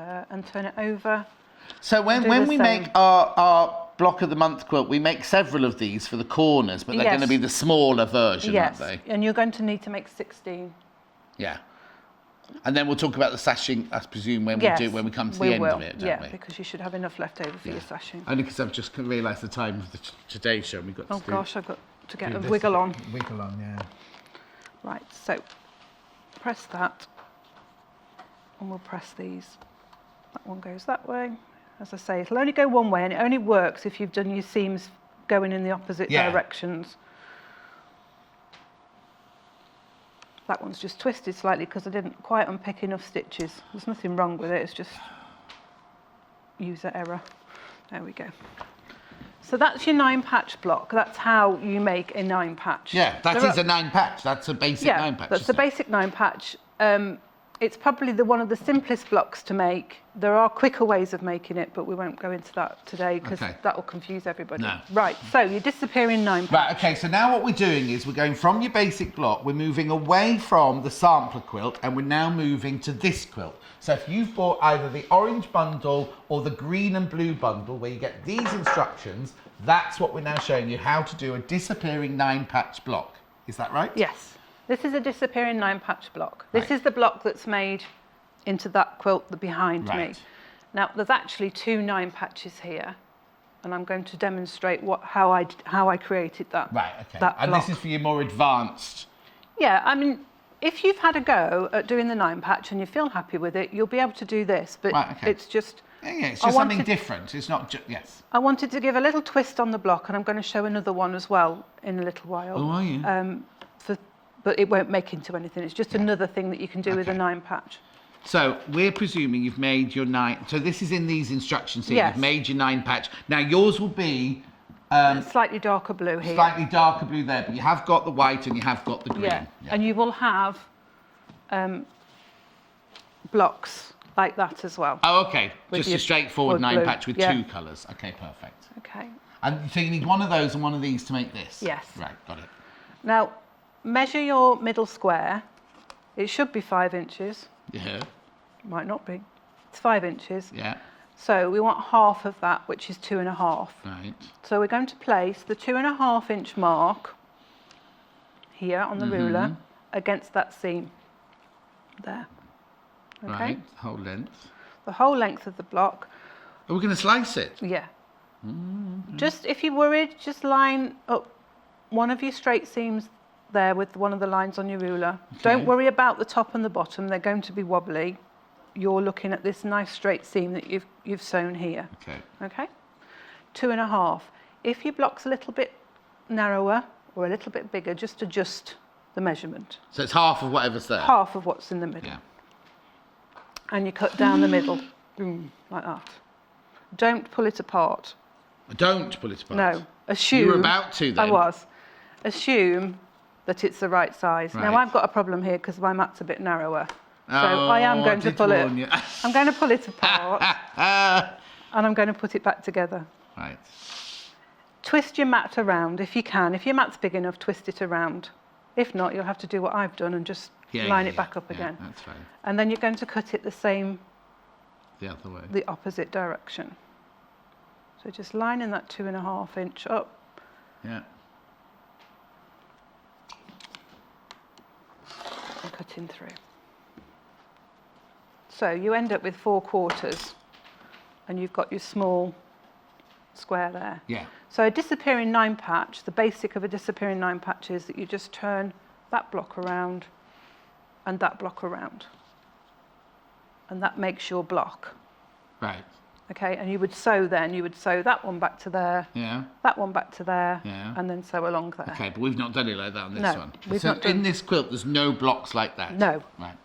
turn it over. So when we make our block of the month quilt, we make several of these for the corners, but they're going to be the smaller version, aren't they? And you're going to need to make 16. Yeah. And then we'll talk about the sashing, I presume, when we come to the end of it, don't we? Yeah, because you should have enough left over for your sashing. Only because I've just realised the time of the Today Show. We've got to gosh, I've got to get a wiggle on. Wiggle on, yeah. Right, so press that, and we'll press these. That one goes that way. As I say, it'll only go one way, and it only works if you've done your seams going in the opposite directions. That one's just twisted slightly because I didn't quite unpick enough stitches. There's nothing wrong with it, it's just user error. There we go. So that's your 9-patch block. That's how you make a 9-patch. Yeah, that is a 9-patch. That's a basic 9-patch. That's a basic 9-patch. It's probably one of the simplest blocks to make. There are quicker ways of making it, but we won't go into that today because that will confuse everybody. No. Right, so your disappearing 9-patch. Right, okay, so now what we're doing is we're going from your basic block, we're moving away from the sampler quilt, and we're now moving to this quilt. So if you've bought either the orange bundle or the green and blue bundle, where you get these instructions, that's what we're now showing you, how to do a disappearing 9-patch block. Is that right? Yes. This is a disappearing 9-patch block. This is the block that's made into that quilt behind me. Now, there's actually 2 9-patches here, and I'm going to demonstrate how I created that. Right, okay. And this is for your more advanced. Yeah, I mean, if you've had a go at doing the 9-patch and you feel happy with it, you'll be able to do this, but it's just... Yeah, it's just something different. It's not just... Yes. I wanted to give a little twist on the block, and I'm going to show another one as well in a little while. Oh, are you? But it won't make into anything. It's just another thing that you can do with a 9-patch. So we're presuming you've made your 9... So this is in these instructions here. You've made your 9-patch. Now yours will be... slightly darker blue here. Slightly darker blue there, but you have got the white and you have got the green. Yeah. And you will have blocks like that as well. Oh, okay. With Just a straightforward wood 9 glue. patch with Yeah. 2 colours. Okay, perfect. Okay. And so you need one of those and one of these to make this? Yes. Right, got it. Now, measure your middle square. It should be 5 inches. Yeah. Might not be. It's 5 inches. Yeah. So we want half of that, which is 2.5. Right. So we're going to place the 2.5 inch mark here on the ruler against that seam there. Okay. Right. Whole length. The whole length of the block. Are we going to slice it? Yeah. Just if you're worried, just line up one of your straight seams there with one of the lines on your ruler. Okay. Don't worry about the top and the bottom. They're going to be wobbly. You're looking at this nice straight seam that you've sewn here. Okay. Okay. 2.5. If your block's a little bit narrower or a little bit bigger, just adjust the measurement. So it's half of whatever's there? Half of what's in the middle. Yeah. And you cut down the middle, boom, like that. Don't pull it apart. Don't pull it apart. No. Assume. You were about to then. I was. Assume that it's the right size. Right. Now I've got a problem here because my mat's a bit narrower. So I am going to pull it. I'm going to pull it apart and I'm going to put it back together. Right. Twist your mat around if you can. If your mat's big enough, twist it around. If not, you'll have to do what I've done and just line it back up again. That's fine. And then you're going to cut it the same, The other way. the opposite direction. So just lining that 2.5 inch up. Yeah. And cutting through. So you end up with 4/4 and you've got your small square there. Yeah. So a disappearing 9 patch, the basic of a disappearing 9 patch is that you just turn that block around and that block around. And that makes your block. Right. Okay, and you would sew then, you would sew that one back to there, Yeah. that one back to there, Yeah. and then sew along there. Okay, but we've not done it like that on this No, one. we've So not done- in this quilt, there's no blocks like that? No. Right.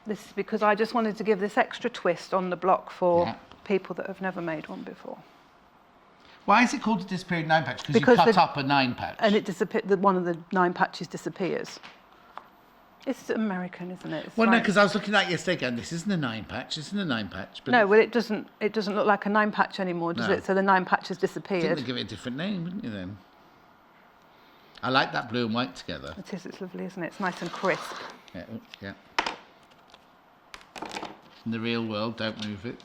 This is because I just wanted to give this extra twist on the block for Yeah. people that have never made one before. Why is it called a disappearing 9 patch? Because you Because cut the- up a 9 patch. And it one of the 9 patches disappears. It's American, isn't it? It's Well, no, like- because I was looking at it yesterday going, this isn't a 9 patch, this isn't a 9 patch. But No, well, it doesn't look like a 9 patch anymore, does No. it? So the 9 patch has I think disappeared. they'd give it a different name, wouldn't you then? I like that blue and white together. It is, it's lovely, isn't it? It's nice and crisp. Yeah, oh, yeah. In the real world, don't move it.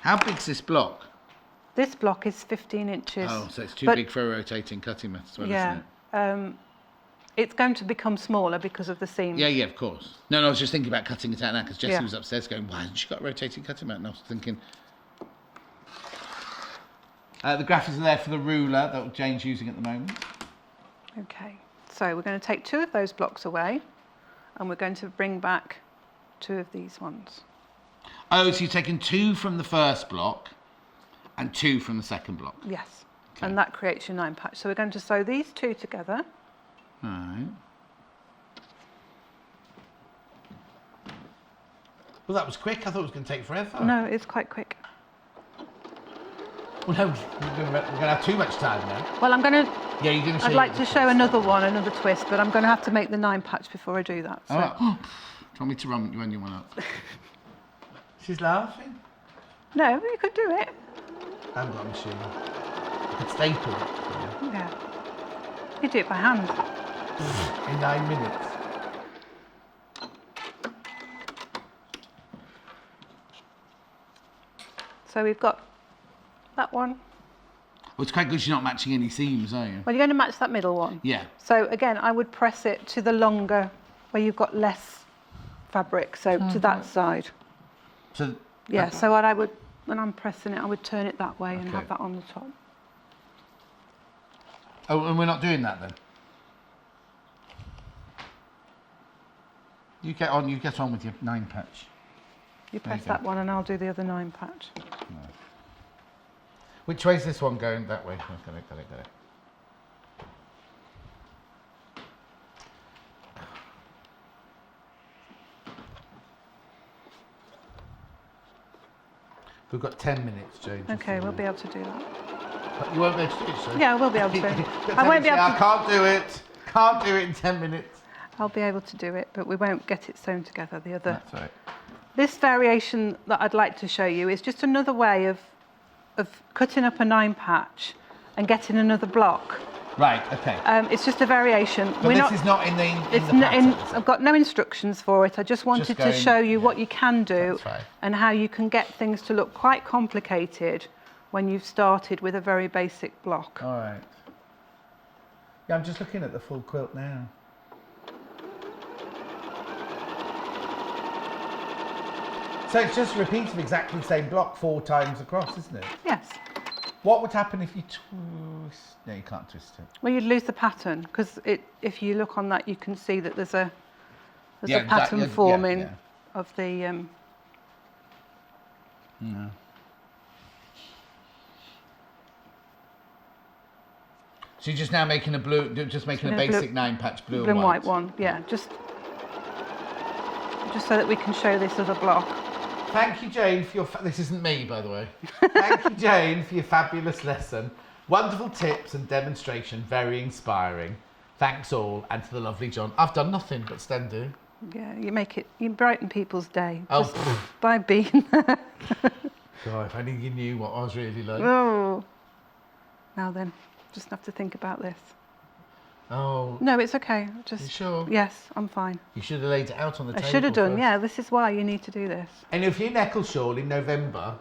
How big's this block? This block is 15 inches. Oh, so it's too But- big for a rotating cutting mat as well, Yeah. isn't it? It's going to become smaller because of the seams. Yeah, yeah, of course. No, I was just thinking about cutting it out now because Jessie Yeah. was upstairs going, why hasn't she got a rotating cutting mat? And I was thinking... the graphics are there for the ruler that Jane's using at the moment. Okay. So we're going to take 2 of those blocks away and we're going to bring back 2 of these ones. Oh, so you've taken 2 from the first block and 2 from the second block. Yes. Okay. And that creates your 9 patch. So we're going to sew these 2 together. Right. Well, that was quick. I thought it was going to take forever. No, it's quite quick. Well, no, we're going to have too much time now. Well, I'm going to... Yeah, you're going to show I'd like to show another twist, but I'm going to have to make the 9 patch before I do that. So. Oh, do you want me to run you one up? She's laughing. No, you could do it. I haven't got a machine. I could staple it Yeah. You do it by hand. in 9 minutes. So we've got that one. Well, it's quite good you're not matching any seams, are you? Well, you're going to match that middle one. Yeah. So again, I would press it to the longer, where you've got less fabric, so to that side. So, Yeah, so what I would, when I'm pressing it, I would turn it that way and Okay. have that on the top. oh, and we're not doing that then? You get on with your 9 patch. You There you press go. that one and I'll do the other 9 patch. Which way's this one going? That way. Oh, got it. We've got 10 minutes, Jane. just Okay, so we'll you be know. able to do that. You won't be able to do it, so. Yeah, I will be able to. I won't be able I to. can't do it. Can't do it in 10 minutes. I'll be able to do it, but we won't get it sewn together. The other. That's right. This variation that I'd like to show you is just another way of cutting up a 9 patch and getting another block. Right, okay. It's just a variation. But this is not in the pattern, I've got no instructions for it. I just wanted to show you what you can do and how you can get things to look quite complicated when you've started with a very basic block. All right. Yeah, I'm just looking at the full quilt now. So it's just a repeat of exactly the same block 4 times across, isn't it? Yes. What would happen if you twist? No, you can't twist it. Well, you'd lose the pattern because if you look on that, you can see that there's a pattern forming of the. No. So you're just now making a basic 9 patch blue and white one. Yeah, just so that we can show this other block. Thank you, Jane, for your... This isn't me, by the way. Thank you, Jane, for your fabulous lesson. Wonderful tips and demonstration, very inspiring. Thanks all, and to the lovely John. I've done nothing but stand do. Yeah, you brighten people's day. Oh, just by being there. God, if only you knew what I was really like. Oh. Now then, just have to think about this. Oh. No, it's okay. You sure? Yes, I'm fine. You should have laid it out on the table. I should have done, first. yeah. This is why you need to do this. And if you Neckleshaw in November,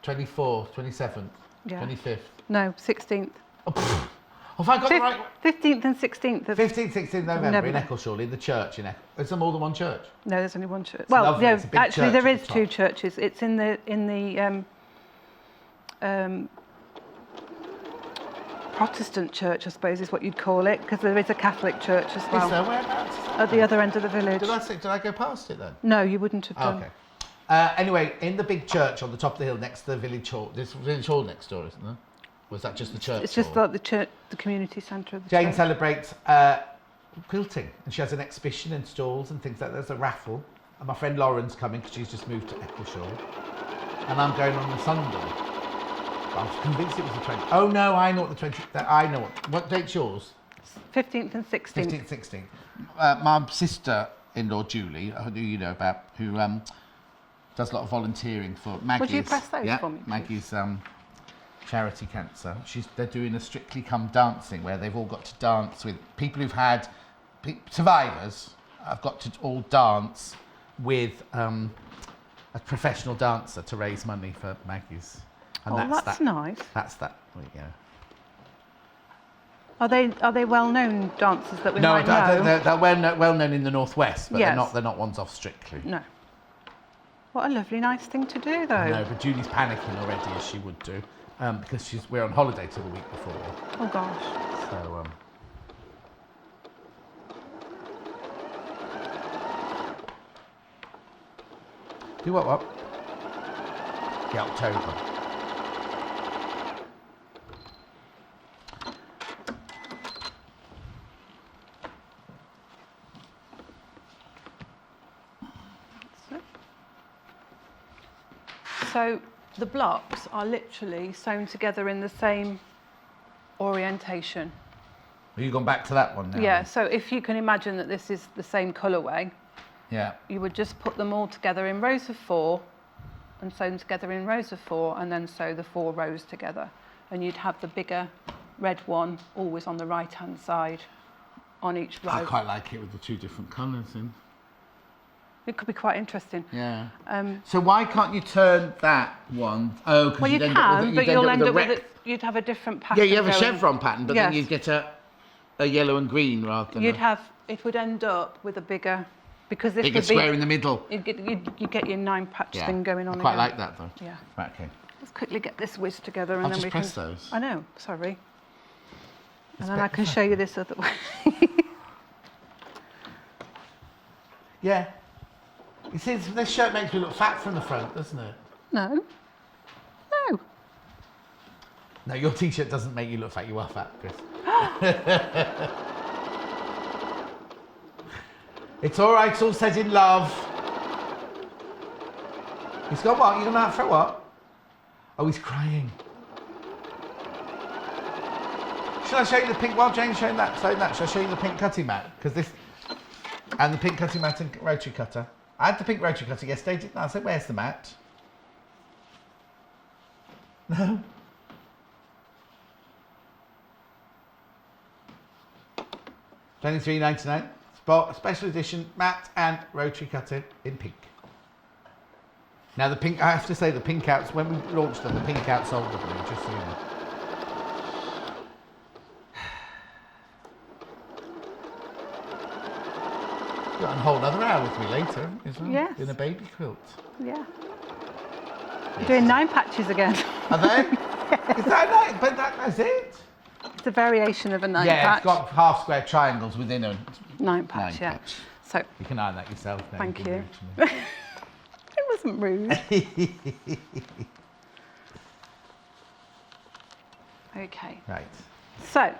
24th, 27th, Yeah. 25th. No, 16th. Oh, have I got the right... 15th and 16th of... 15th, 16th November in Eccleshall, in the church. Is there more than one church? No, there's only one church. It's lovely. No, It's a big actually church there at is the top. 2 churches. It's in the Protestant church, I suppose, is what you'd call it, because there is a Catholic church as well. Is there? Whereabouts is that? At the other end of the village. Did I go past it then? No, you wouldn't have done. Okay. Anyway, in the big church on the top of the hill next to the village hall, there's a village hall next door, isn't there? Was that just the church? It's just hall? like the church, the community centre of the Jane church. celebrates quilting, and she has an exhibition and stalls and things like that. There's a raffle, and my friend Lauren's coming because she's just moved to Eccleshall, and I'm going on the Sunday. I was convinced it was the 20th. Oh no, I know what the 20th. I know what date's yours? 15th and 16th. 15th, 16th. My sister-in-law Julie, who you know about, who does a lot of volunteering for Maggie's. Would you press those for me, please? Maggie's charity cancer. They're doing a Strictly Come Dancing where they've all got to dance with people who've had survivors. Have got to all dance with a professional dancer to raise money for Maggie's. And that's nice. That's that. Well, yeah. Are they well-known dancers that we No, might know? they're well known in the northwest, but Yes. they're not ones off Strictly. No. What a lovely, nice thing to do, though. No, but Julie's panicking already, as she would do, because we're on holiday till the week before. Oh gosh. So do what? Yeah, October. So the blocks are literally sewn together in the same orientation. Have you gone back to that one now? Yeah, then? so if you can imagine that this is the same colourway, Yeah. you would just put them all together in rows of 4 and sew them together in rows of 4 and then sew the 4 rows together. And you'd have the bigger red one always on the right-hand side on each row. I quite like it with the 2 different colours in. It could be quite interesting. Yeah. So why can't you turn that one? Oh, because Well, you can, but you'll end up with it. You'd have a different pattern. Yeah, you have a going. chevron pattern, but then Yes. you'd get a yellow and green rather than It would end up with a bigger, because this bigger would be square in the middle. You get your 9 patch thing going on. I quite again. like that though. Yeah. Right, okay. Let's quickly get this whiz together and I'll then just we press can. those. I know. Sorry. And then better I can show you this other way. Yeah. You see, this shirt makes me look fat from the front, doesn't it? No. No. No, your t-shirt doesn't make you look fat. You are fat, Chris. It's all right. It's all said in love. He's got what? You're going to have for what? Oh, he's crying. Shall I show you the pink, while Jane's showing that, shall I show you the pink cutting mat? Because this, and the pink cutting mat and rotary cutter. I had the pink rotary cutter yesterday, didn't I? I said, where's the mat? No. $23.99. Special edition mat and rotary cutter in pink. Now the pink, I have to say the pink outs, when we launched them, the pink outsold the blue, just so you know. You've got a whole other hour with me later as well. Yes. In a baby quilt. Yeah. You're doing 9 patches again. Are they? Is that 9? But that's it? It's a variation of a 9 patch. Yeah, it's got half square triangles within a 9 patch, yeah. patch. So You can iron that yourself then. thank you. It It wasn't rude. Okay. Right. So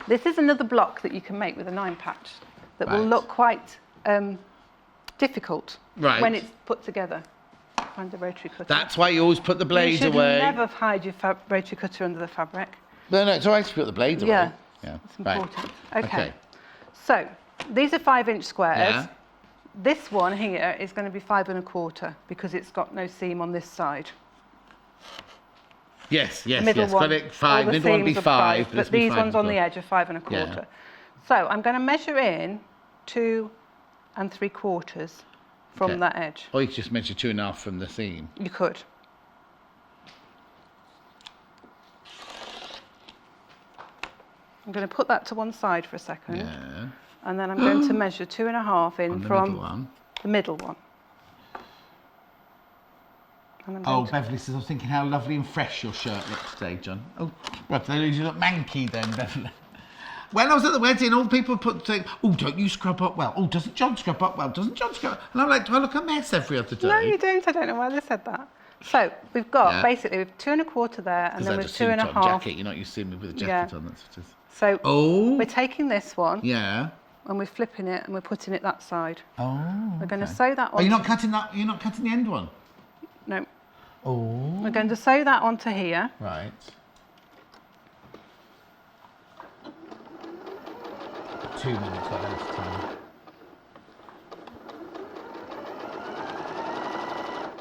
this is another block that you can make with a 9 patch that will Right. look quite difficult Right. when it's put together. Find the rotary cutter. That's why you always put the blade you should away. never hide your rotary cutter under the fabric. No, it's all right to put the blade away. Yeah, Yeah. it's important. Right. Okay. So these are 5-inch squares. Yeah. This one here is going to be 5 1/4 because it's got no seam on this side. Yes, yes, Middle yes. one, Got it. all 5. the Middle one be seams are 5. but these ones on the edge are 5 1/4. Yeah. So I'm going to measure in 2 3/4 from Okay. that edge. Or you could just measure 2.5 from the seam. You could. I'm going to put that to one side for a second, Yeah. and then I'm going to measure 2.5 in On the from middle one. the middle one. And I'm Oh, going to- Beverly says, I was thinking how lovely and fresh your shirt looks today, John. Oh, right, they you look manky then, Beverly. When I was at the wedding, all people put saying, oh, don't you scrub up well? Oh, doesn't John scrub up well? Doesn't John scrub up? And I'm like, do I look a mess every other day? No, you don't. I don't know why they said that. So we've got Yeah. basically we've 2 1/4 there, and then I with just see the 2.5. jacket. You're not used to seeing me with a jacket Yeah. on. That's what it is. So Oh. we're taking this one Yeah. and we're flipping it and we're putting it that side. Oh. We're going to okay. sew that Oh, on. you're not cutting that. You're not cutting the end one. No, Oh. we're going to sew that onto here. Right. Two minutes at a time.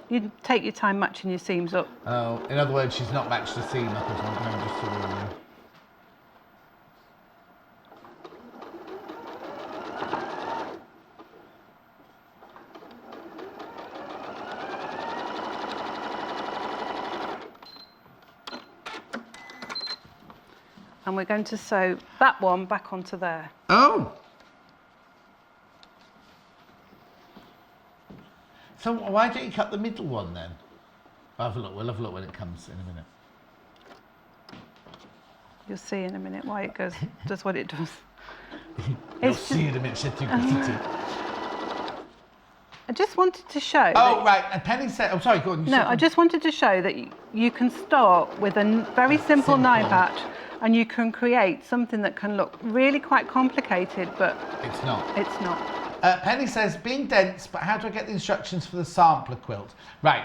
You take your time matching your seams up. Oh, in other words, she's not matched the seam up as one. No, just to warn you. And we're going to sew that one back onto there. Oh. So why don't you cut the middle one then? I'll have a look. We'll have a look when it comes in a minute. You'll see in a minute why it does what it does. You'll It's see in a minute. She's too busy. I just wanted to show. Oh, that, right. And Penny said, oh, sorry, go on. You No, said I just wanted to show that you can start with a very simple 9 patch, and you can create something that can look really quite complicated, but It's not. it's not. Penny says, being dense, but how do I get the instructions for the sampler quilt? Right.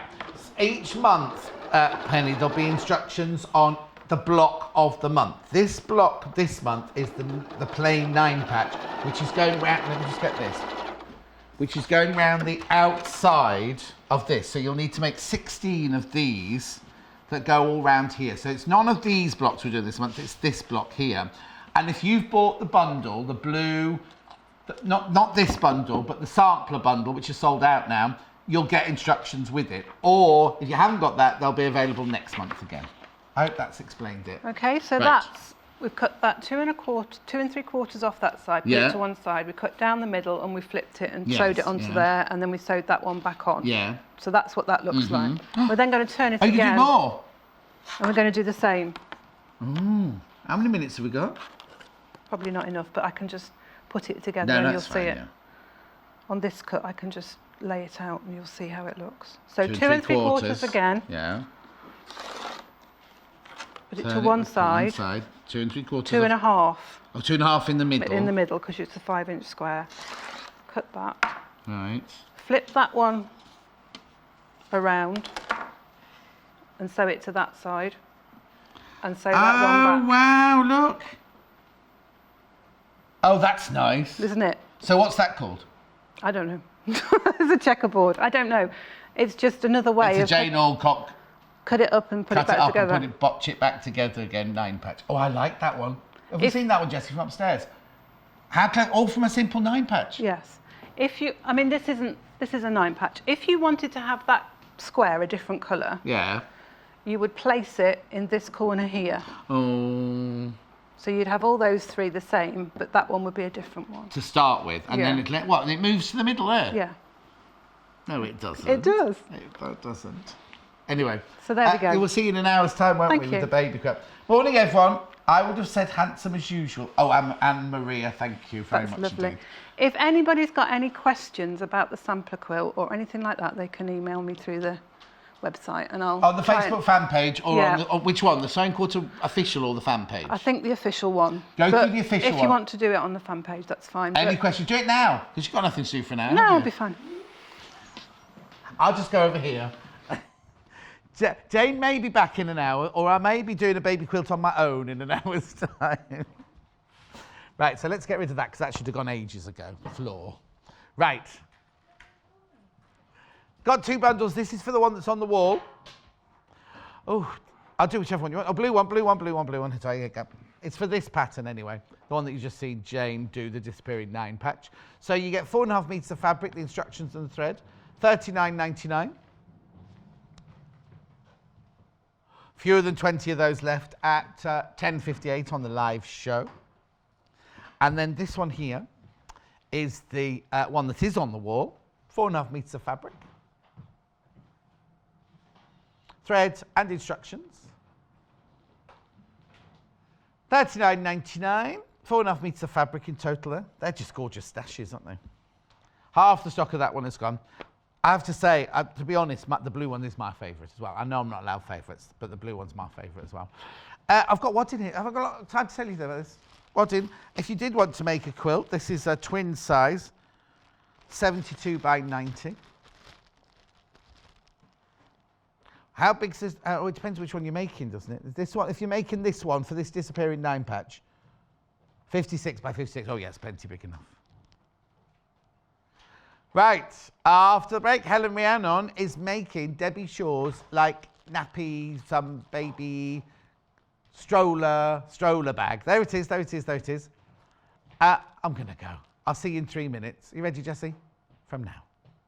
Each month, Penny, there'll be instructions on the block of the month. This block this month is the plain 9 patch, which is going round, let me just get this, which is going round the outside of this. So you'll need to make 16 of these that go all round here. So it's none of these blocks we're doing this month, it's this block here. And if you've bought the bundle, the blue, not this bundle, but the sampler bundle, which is sold out now, you'll get instructions with it. Or if you haven't got that, they'll be available next month again. I hope that's explained it. Okay, so Right. we've cut that 2 3/4 off that side, put Yeah. it to one side, we cut down the middle and we flipped it and Yes, sewed it onto yeah. there, and then we sewed that one back on. Yeah. So that's what that looks like. We're then going to turn it Oh, you can again, do more? and we're going to do the same. How many minutes have we got? Probably not enough, but I can just put it together No, and you'll that's see fine, it. yeah. On this cut, I can just lay it out and you'll see how it looks. So 2 2 3/4 again, Yeah. put it Turn to one One side, side. 2 3/4. 2.5 Oh, 2.5 in the middle. in the middle because it's a 5-inch square. Cut that. Right. Flip that one around and sew it to that side. and sew that one back. Oh, wow, look. Oh, that's nice. Isn't it? So what's that called? I don't know. It's a checkerboard. I don't know. It's just another way It's a Jane Alcock. Cut it up and put it back together. And botch it back together again, 9-patch. Oh, I like that one. Have you seen that one, Jessie, from upstairs? How clever, all from a simple 9-patch. Yes. I mean, this is a 9-patch. If you wanted to have that square a different colour, yeah, you would place it in this corner here. Oh. So you'd have all those 3 the same, but that one would be a different one. To start with, and then and it moves to the middle there? Yeah. No, it doesn't. It does. It doesn't. Anyway. So there we go. We'll see you in an hour's time, won't we, with the baby quilt. Morning, everyone. I would have said handsome as usual. Oh, Anne Maria, thank you very much lovely. indeed. If anybody's got any questions about the sampler quilt or anything like that, they can email me through the website and I'll... On the Facebook fan page or on which one? The Sewing Quarter official or the fan page? I think the official one. Go through the official one. If you want to do it on the fan page, that's fine. Any questions? Do it now, because you've got nothing to do for now. No, I'll be fine. I'll just go over here. Jane may be back in an hour, or I may be doing a baby quilt on my own in an hour's time. Right, so let's get rid of that, because that should have gone ages ago, the floor. Right. Got 2 bundles. This is for the one that's on the wall. Oh, I'll do whichever one you want. Oh, blue one, blue one, blue one, blue one. Sorry, it's for this pattern anyway. The one that you just seen Jane do, the disappearing 9-patch. So you get 4.5 meters of fabric, the instructions and the thread, $39.99. Fewer than 20 of those left at $10.58 on the live show. And then this one here is the one that is on the wall, 4.5 meters of fabric, thread and instructions. $39.99, 4.5 meters of fabric in total there. They're just gorgeous stashes, aren't they? Half the stock of that one is gone. I have to say, to be honest, the blue one is my favourite as well. I know I'm not allowed favourites, but the blue one's my favourite as well. I've got what in here? Have I got a lot of time to tell you about this? What in? If you did want to make a quilt, this is a twin size, 72 by 90. How big is this? It depends which one you're making, doesn't it? This one, if you're making this one for this disappearing 9-patch, 56 by 56. Oh yes, plenty big enough. Right, after the break, Helen Rhiannon is making Debbie Shaw's like nappy, some baby stroller bag. There it is, there it is, there it is. I'm gonna go. I'll see you in 3 minutes. You ready, Jessie? From now.